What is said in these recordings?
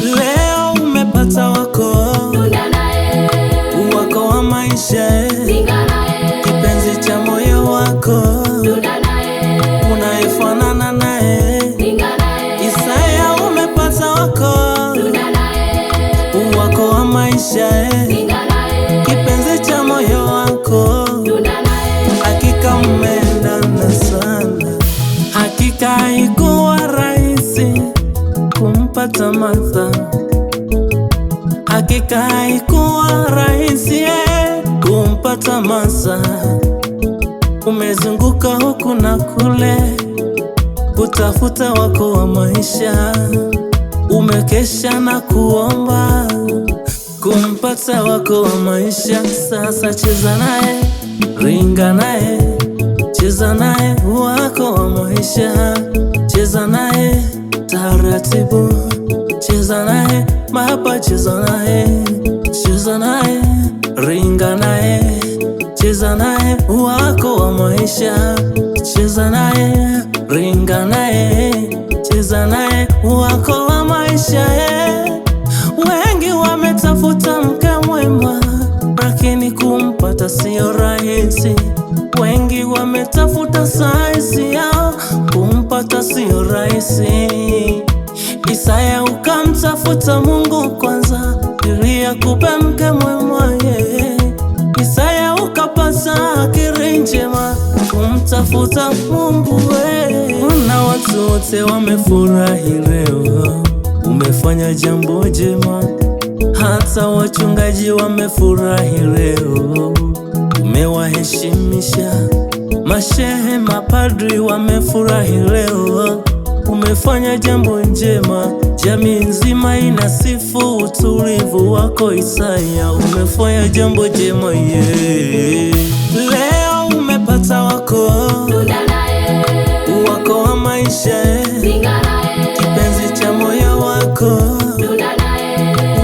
Leo umepata wako wa maisha, kipenzi cha moyo wako, unayefanana naye. Isaya umepata wako wa maisha, kipenzi cha moyo wako, hakika mmeendana sana. Hakika haikuwa rahisi kumpata Martha, hakika haikuwa rahisi kumpata Martha. Umezunguka huku na kule kutafuta wako wa maisha, umekesha na kuomba kumpata wako wa maisha. Sasa cheza naye, ringa naye, cheza naye wako wa maisha, cheza naye taratibu, cheza naye mahaba, cheza naye, cheza naye, ringa naye, cheza naye wako wa maisha, cheza naye, ringa naye, cheza naye wako wa maisha. Wengi wametafuta mke mwema, lakini kumpata sio rahisi. Wengi wametafuta saizi yao, kumpata sio rahisi. Isaya ukamtafuta Mungu kwanza ili akupe mke mwema. Isaya ukapata akili njema kumtafuta Mungu. Na watu wote wamefurahi leo, umefanya jambo jema. Hata wachungaji wamefurahi leo, umewaheshimisha. Mashehe, mapadri wamefurahi leo, umefanya jambo njema. Jamii nzima inasifu utulivu wako Isaya, umefanya jambo jema. Leo umepata wako wa maisha, kipenzi cha moyo wako,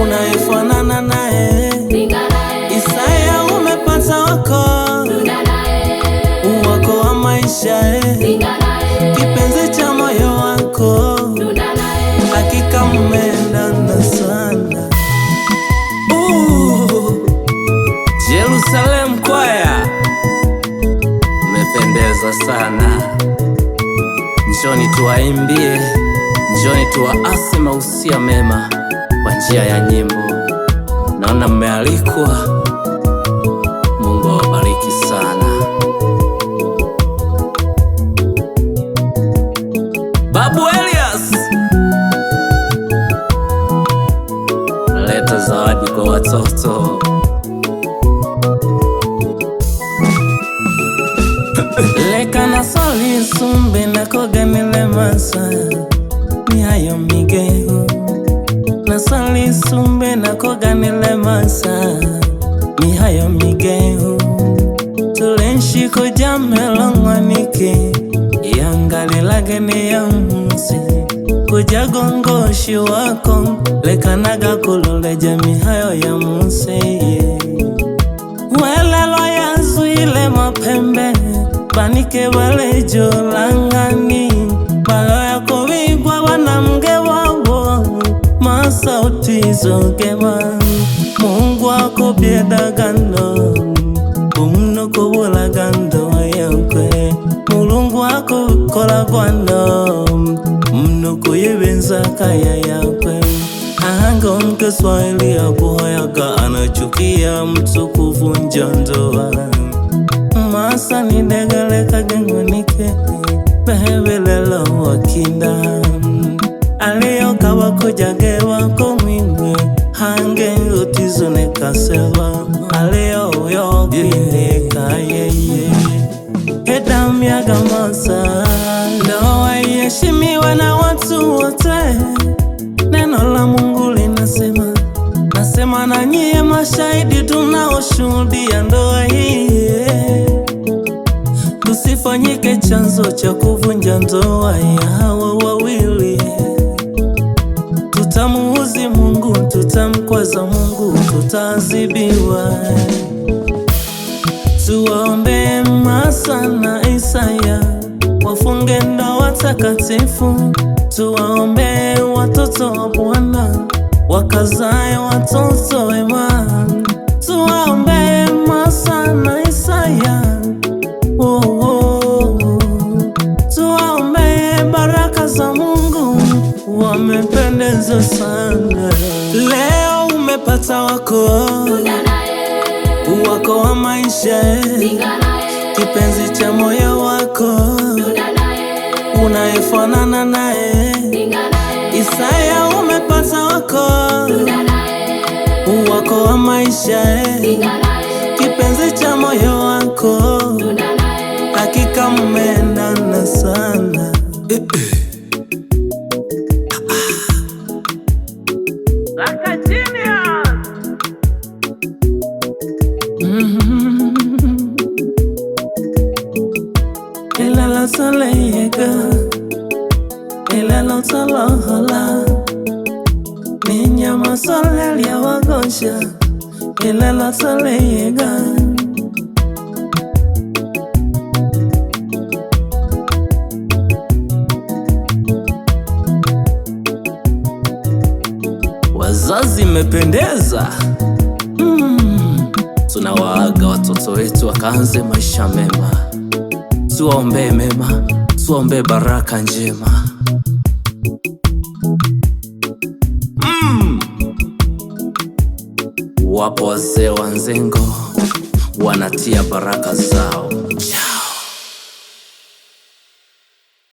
unayefanana naye. Isaya umepata wako wa maisha, kipenzi cha moyo wako, hakika mmeendana sana. Jerusalem Choir, mmependeza sana. Njoni tuwaimbie, njoni tuwaase mausia mema kwa njia ya nyimbo. Naona mmealikwa. Mungu awabariki sana. Babu Elias, leta zawadi kwa watoto. Leka na soli sumbe na koganile masa, ni hayo migeo. Na soli sumbe na koganile masa, ni hayo migeo. Tulenshi kujamelo ngwanike, yangali lagene ya musi kujagongoshi wako. Leka naga kulole jami hayo ya musi. Welelo ya zuile mapembe, banike wale jolangani. Malo ya kowigwa wanamge wawo, masauti zogema. Mungu wako bieda gando, umnoko wala gando yakwe. Mulungu wako kola gwano, mnoko yebenza kaya yakwe. Ahanga mke Swahili ya kuhoyaga, anachukia mtu kuvunja ndoa. Masa ni degale kagengonike, behebelelo wakinda. Aliyo kawa kujage wako mwingwe, hange utizone kaseba. Aliyo yokileka yeye, edam ya gamasa. Ndoa iheshimiwe na watu wote. Neno la Mungu linasema, nasema na nyie mashahidi tunaoshuhudia ndoa hii, tusifanyike chanzo cha kuvunja ndoa ya hawa wawili. Tutamuuzi Mungu, tutamkwaza Mungu, tutaadhibiwa. Tuwaombe Masa na Isaya wafunge ndoa takatifu. Tuwaombe watoto wa Bwana wakazae watoto wema. Tuwaombe Masa na Isaya, oh, oh. Tuwaombe baraka za Mungu, wamependeza sana. Leo umepata wako wa maisha, kipenzi cha moyo wako, unayefanana naye. Isaya umepata wako wa maisha, kipenzi cha moyo wako, hakika mmeendana sana. Ilala saleyega, ilala salahala, ninyama solelia wagosha. Ilala saleyega, wazazi mependeza. Tunawaaga watoto wetu wakaanze maisha mema. Tuwaombe mema, tuwaombe baraka njema. Wapo wazee wa Nzengo wanatia baraka zao.